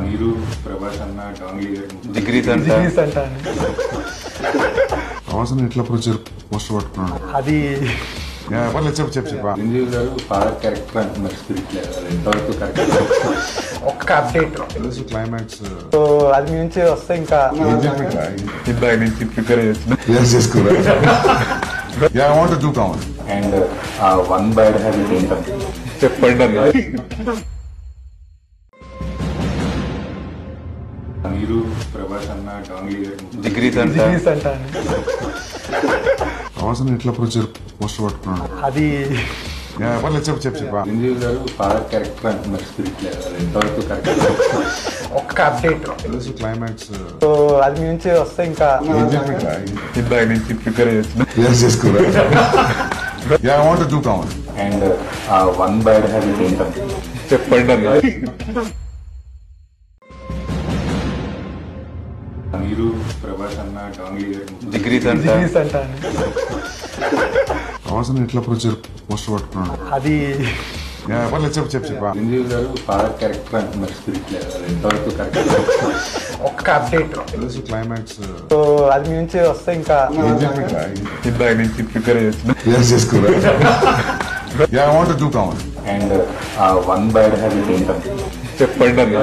మీరు ప్రభాస్ అన్న డాంగ్లీ గారు డిగ్రీస్ అంట అవసరం ఎట్లా ప్రొడ్యూసర్ పోస్ట్ పట్టుకున్నాడు అది పర్లేదు చెప్పు చిరంజీవి గారు ఫాదర్ క్యారెక్టర్ అంటున్నారు స్పిరిట్ లెవెల్ ఎంతవరకు కరెక్ట్ ఒక్క అప్డేట్ తెలుసు క్లైమాక్స్ సో అది మీ నుంచి వస్తే ఇంకా ఇందాక నుంచి ప్రిపేర్ చేస్తున్నా అండ్ వన్ బ్యాడ్ హ్యాబిట్ ఏంటంటే చెప్పండి అన్న. మీరు ప్రభాస్ అన్న డాంగ్లీ గారు డిగ్రీస్ అంట అవసరం ఎట్లా ప్రొడ్యూసర్ పోస్ట్ పట్టుకున్నాడు అది పర్లేదు చెప్పు చిరంజీవి గారు ఫాదర్ క్యారెక్టర్ అంటున్నారు స్పిరిట్ లెవెల్ ఎంతవరకు కరెక్ట్ ఒక్క అప్డేట్ తెలుసు క్లైమాక్స్ సో అది మీ నుంచి వస్తే ఇంకా ఇందాక నుంచి ప్రిపేర్ చేస్తున్నా అండ్ వన్ బ్యాడ్ హ్యాబిట్ ఏంటంటే చెప్పండి అన్న. మీరు ప్రభాస్ అన్న డాంగ్లీ గారు డిగ్రీస్ అంట అవసరం ఎట్లా ప్రొడ్యూసర్ పోస్ట్ పట్టుకున్నాడు అది పర్లేదు చెప్పు చిరంజీవి గారు ఫాదర్ క్యారెక్టర్ అంటున్నారు స్పిరిట్ లెవెల్ ఎంతవరకు కరెక్ట్ ఒక్క అప్డేట్ తెలుసు క్లైమాక్స్ సో అది మీ నుంచి వస్తే ఇంకా ఇందాక నుంచి ప్రిపేర్ చేస్తున్నా అండ్ వన్ బ్యాడ్ హ్యాబిట్ ఏంటంటే చెప్పండి అన్న.